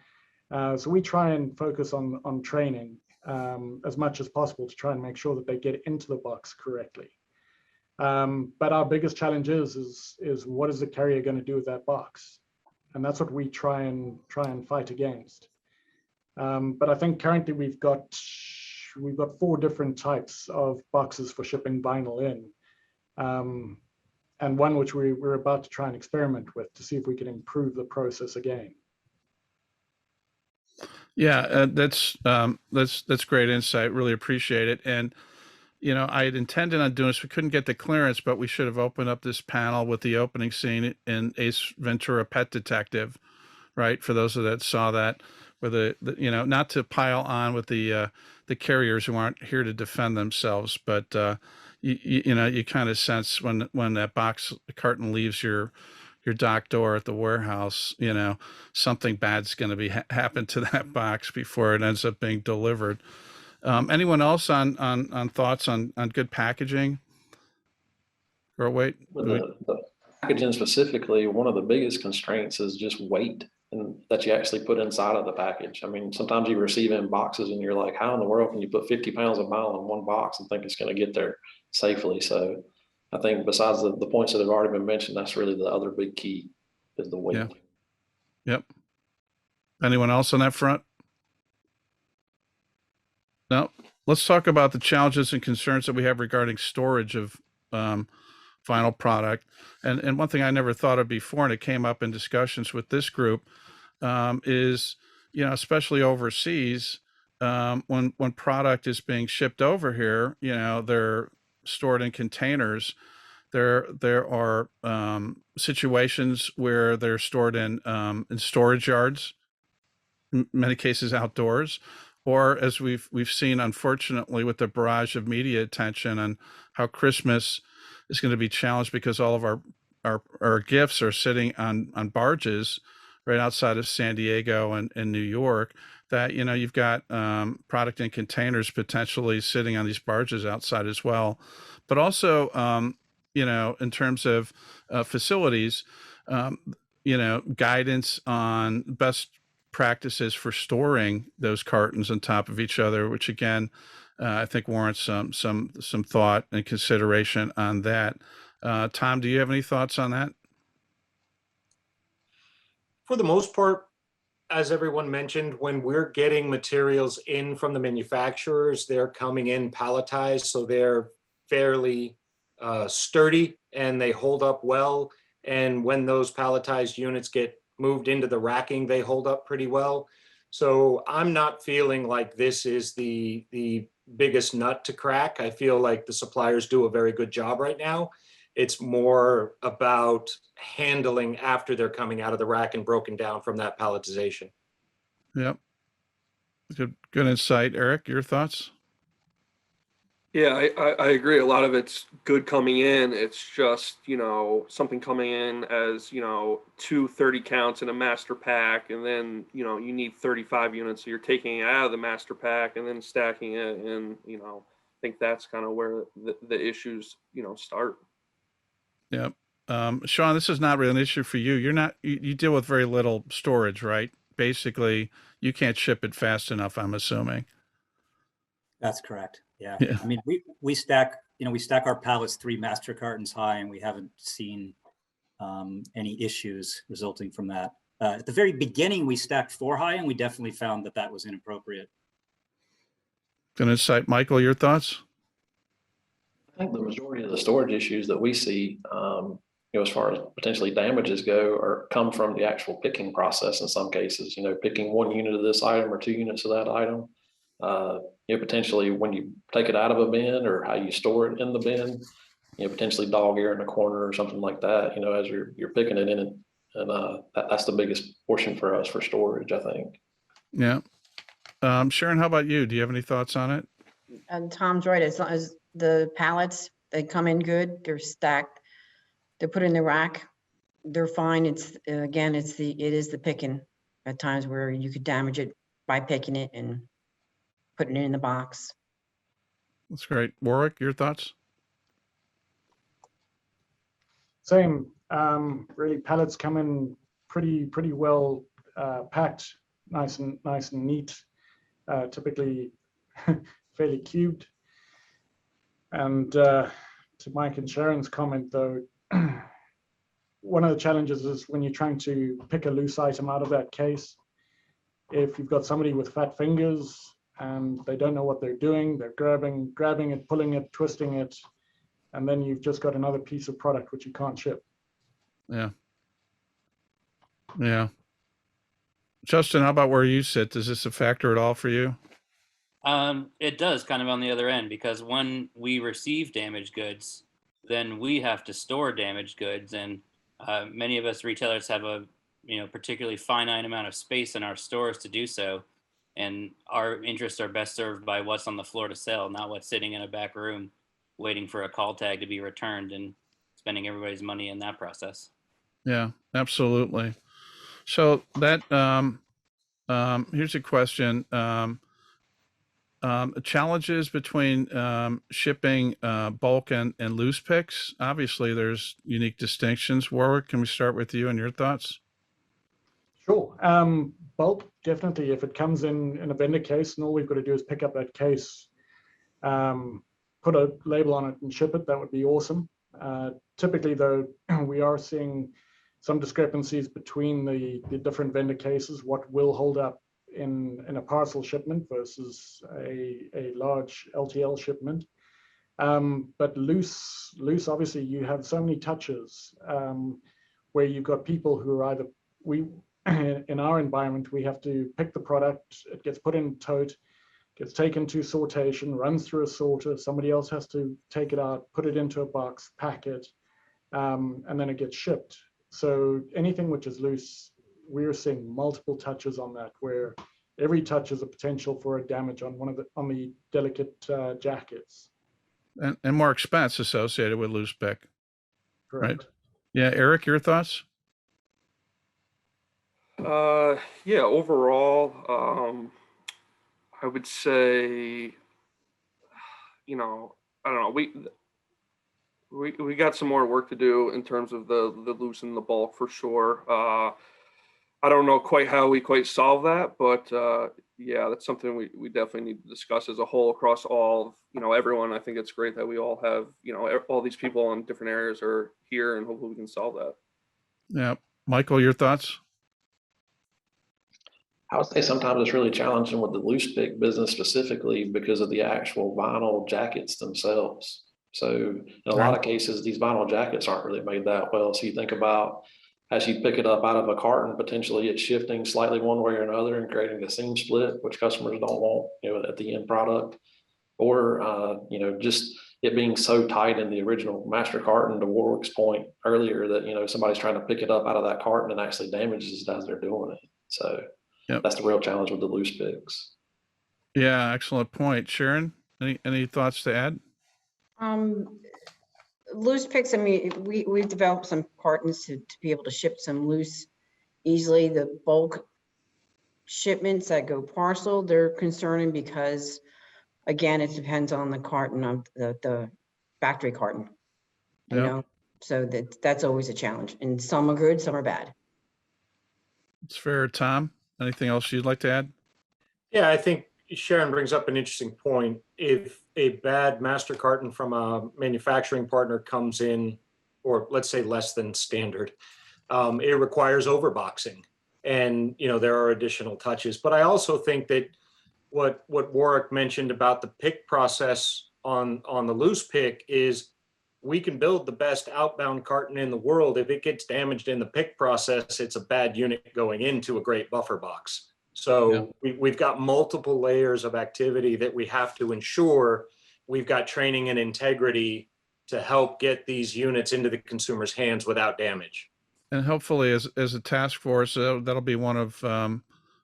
So we try and focus on training as much as possible to try and make sure that they get into the box correctly. But our biggest challenge is what is the carrier going to do with that box? And that's what we try and fight against. But I think currently we've got 4 different types of boxes for shipping vinyl in, and one which we're about to try and experiment with to see if we can improve the process again. Yeah, that's great insight. Really appreciate it. And, you know, I had intended on doing this. We couldn't get the clearance, but we should have opened up this panel with the opening scene in Ace Ventura Pet Detective, right? For those that saw that, where the you know, not to pile on with the carriers who aren't here to defend themselves, but you know, you kind of sense when that carton leaves your dock door at the warehouse, you know, something bad's going to be happen to that box before it ends up being delivered. Anyone else on thoughts on good packaging? Or wait, The packaging specifically, one of the biggest constraints is just weight, and that you actually put inside of the package. I mean, sometimes you receive in boxes and you're like, how in the world can you put 50 pounds of vinyl in one box and think it's going to get there safely? So I think besides the points that have already been mentioned, that's really the other big key is the weight. Yeah. Yep. Anyone else on that front? No. Let's talk about the challenges and concerns that we have regarding storage of vinyl product. And one thing I never thought of before, and it came up in discussions with this group, is, you know, especially overseas, when product is being shipped over here, you know, they're stored in containers. There are situations where they're stored in storage yards, many cases outdoors, or as we've seen, unfortunately, with the barrage of media attention and how Christmas is going to be challenged because all of our gifts are sitting on barges right outside of San Diego and New York. That you've got product in containers potentially sitting on these barges outside as well, but also in terms of facilities, guidance on best practices for storing those cartons on top of each other, which again, I think warrants some thought and consideration on that. Tom, do you have any thoughts on that? For the most part, as everyone mentioned, when we're getting materials in from the manufacturers, they're coming in palletized, so they're fairly sturdy and they hold up well. And when those palletized units get moved into the racking, they hold up pretty well. So I'm not feeling like this is the biggest nut to crack. I feel like the suppliers do a very good job right now. It's more about handling after they're coming out of the rack and broken down from that palletization. Yep. Good insight. Eric, your thoughts? Yeah, I agree. A lot of it's good coming in. It's just, something coming in as, 2 30 counts in a master pack, and then, you need 35 units. So you're taking it out of the master pack and then stacking it. And, I think that's kind of where the issues, start. Yep. Sean, this is not really an issue for you. You deal with very little storage, right? Basically, you can't ship it fast enough, I'm assuming. That's correct. Yeah. Yeah. I mean, we stack our pallets 3 master cartons high, and we haven't seen any issues resulting from that. At the very beginning, we stacked 4 high, and we definitely found that was inappropriate. Good insight. Michael, your thoughts? I think the majority of the storage issues that we see, as far as potentially damages go, come from the actual picking process in some cases. Picking 1 unit of this item or 2 units of that item. Potentially when you take it out of a bin, or how you store it in the bin, potentially dog ear in the corner or something like that, as you're picking it in it. And that's the biggest portion for us for storage, I think. Yeah. Sharon, how about you? Do you have any thoughts on it? And Tom's right, as long as the pallets, they come in good, they're stacked, they're put in the rack, they're fine. It is the picking at times where you could damage it by picking it and putting it in the box. That's great. Warwick, your thoughts? Same. Really, pallets come in pretty well packed, nice and neat. Typically fairly cubed. And to Mike and Sharon's comment, though, one of the challenges is when you're trying to pick a loose item out of that case. If you've got somebody with fat fingers and they don't know what they're doing, they're grabbing it, pulling it, twisting it, and then you've just got another piece of product which you can't ship. Yeah. Yeah. Justin, how about where you sit? Is this a factor at all for you? It does, kind of on the other end, because when we receive damaged goods, then we have to store damaged goods, and many of us retailers have a particularly finite amount of space in our stores to do so, and our interests are best served by what's on the floor to sell, not what's sitting in a back room waiting for a call tag to be returned and spending everybody's money in that process. Yeah, absolutely. So that here's a question. Challenges between shipping bulk and loose picks. Obviously, there's unique distinctions. Warwick, can we start with you and your thoughts? Sure. Bulk, definitely. If it comes in a vendor case, and all we've got to do is pick up that case, put a label on it and ship it, that would be awesome. Typically, though, we are seeing some discrepancies between the different vendor cases, what will hold up in a parcel shipment versus a large LTL shipment. But loose, obviously, you have so many touches where you've got people who are either, in our environment, we have to pick the product, it gets put in a tote, gets taken to sortation, runs through a sorter, somebody else has to take it out, put it into a box, pack it, and then it gets shipped. So anything which is loose, we're seeing multiple touches on that, where every touch is a potential for a damage on on the delicate jackets. And more expense associated with loose pick. Correct. Right. Yeah, Eric, your thoughts? Yeah, overall, I would say, you know, I don't know, we got some more work to do in terms of the loose and the bulk for sure. I don't know quite how we quite solve that, but yeah, that's something we definitely need to discuss as a whole across all, everyone. I think it's great that we all have, all these people in different areas are here, and hopefully we can solve that. Yeah. Michael, your thoughts? I would say sometimes it's really challenging with the loose pick business specifically because of the actual vinyl jackets themselves. So in a lot of cases, these vinyl jackets aren't really made that well. So you think about as you pick it up out of a carton, potentially it's shifting slightly one way or another and creating a seam split, which customers don't want, at the end product. Or, just it being so tight in the original master carton, to Warwick's point earlier, that, somebody's trying to pick it up out of that carton and actually damages it as they're doing it. So Yep. that's the real challenge with the loose picks. Yeah, excellent point. Sharon, any thoughts to add? Loose picks, I mean, we've developed some cartons to be able to ship some loose easily. The bulk shipments that go parcel, they're concerning because, again, it depends on the carton, of the factory carton. You Yep. know, so that's always a challenge. And some are good, some are bad. It's fair. Tom, anything else you'd like to add? Yeah, I think Sharon brings up an interesting point. If a bad master carton from a manufacturing partner comes in, or let's say less than standard, it requires overboxing, and there are additional touches. But I also think that what Warwick mentioned about the pick process on the loose pick is, we can build the best outbound carton in the world. If it gets damaged in the pick process, it's a bad unit going into a great buffer box. So we've got multiple layers of activity that we have to ensure we've got training and integrity to help get these units into the consumer's hands without damage. And hopefully, as a task force, that'll be one of the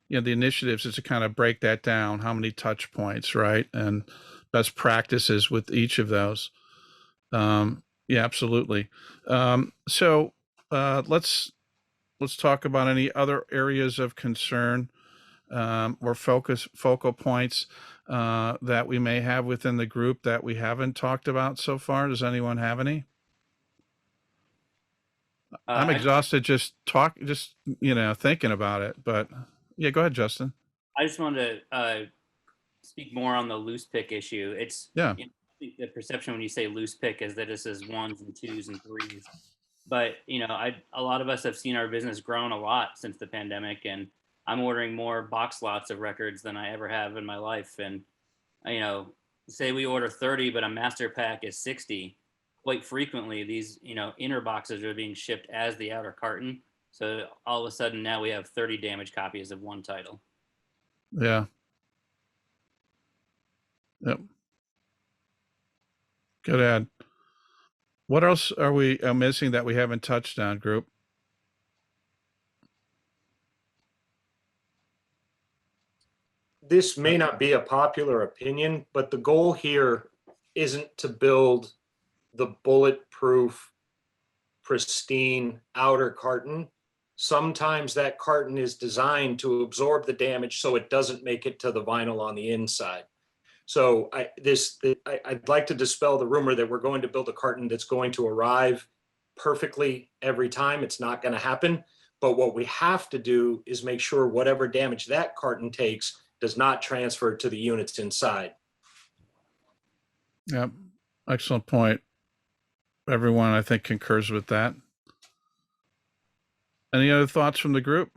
initiatives, is to kind of break that down. How many touch points, right, and best practices with each of those. Yeah, absolutely. So let's talk about any other areas of concern or focal points that we may have within the group that we haven't talked about so far. Does anyone have any? I'm exhausted just thinking about it, but yeah, go ahead, Justin. I just wanted to speak more on the loose pick issue. It's Yeah. I think the perception when you say loose pick is that this is ones and twos and threes. But a lot of us have seen our business grown a lot since the pandemic, and I'm ordering more box lots of records than I ever have in my life. And say we order 30, but a master pack is 60. Quite frequently, these inner boxes are being shipped as the outer carton. So all of a sudden now we have 30 damaged copies of one title. Yeah. Yep. Good add. What else are we missing that we haven't touched on, group? This may not be a popular opinion, but the goal here isn't to build the bulletproof, pristine outer carton. Sometimes that carton is designed to absorb the damage so it doesn't make it to the vinyl on the inside. So I'd like to dispel the rumor that we're going to build a carton that's going to arrive perfectly every time. It's not going to happen. But what we have to do is make sure whatever damage that carton takes does not transfer to the units inside. Yep. Excellent point. Everyone, I think, concurs with that. Any other thoughts from the group?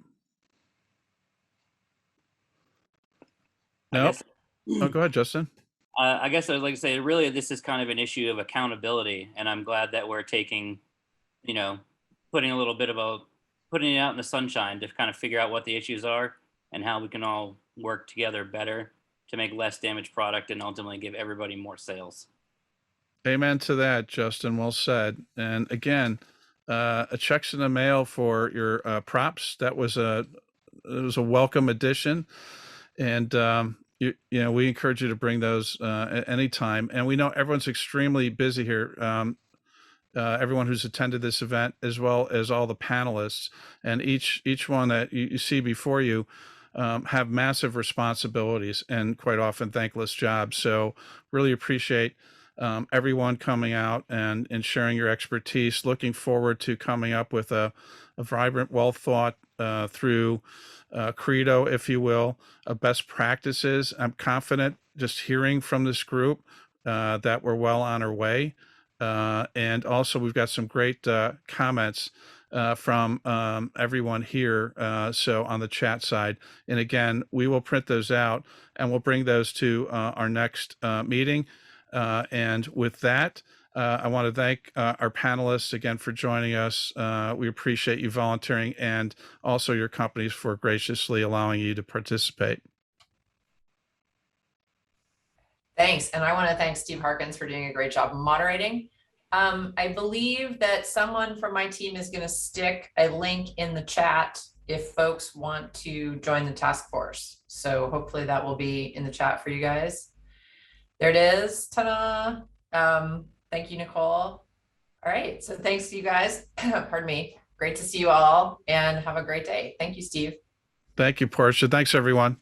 No. Oh, go ahead, Justin. I guess I'd like to say, really, this is kind of an issue of accountability, and I'm glad that we're taking, putting it out in the sunshine to kind of figure out what the issues are and how we can all work together better to make less damaged product and ultimately give everybody more sales. Amen to that, Justin. Well said. And again, a check's in the mail for your props. It was a welcome addition, and we encourage you to bring those at any time. And we know everyone's extremely busy here. Everyone who's attended this event, as well as all the panelists, and each one that you see before you have massive responsibilities and quite often thankless jobs. So really appreciate everyone coming out and sharing your expertise. Looking forward to coming up with a vibrant, well thought through credo, if you will, of best practices. I'm confident just hearing from this group that we're well on our way. And also we've got some great comments from everyone here. So on the chat side, and again, we will print those out and we'll bring those to our next meeting. And with that, I want to thank our panelists again for joining us. We appreciate you volunteering and also your companies for graciously allowing you to participate. Thanks. And I want to thank Steve Harkins for doing a great job moderating. I believe that someone from my team is going to stick a link in the chat if folks want to join the task force. So hopefully that will be in the chat for you guys. There it is. Ta-da! Thank you, Nicole. All right. So thanks to you guys. Pardon me. Great to see you all and have a great day. Thank you, Steve. Thank you, Portia. Thanks, everyone.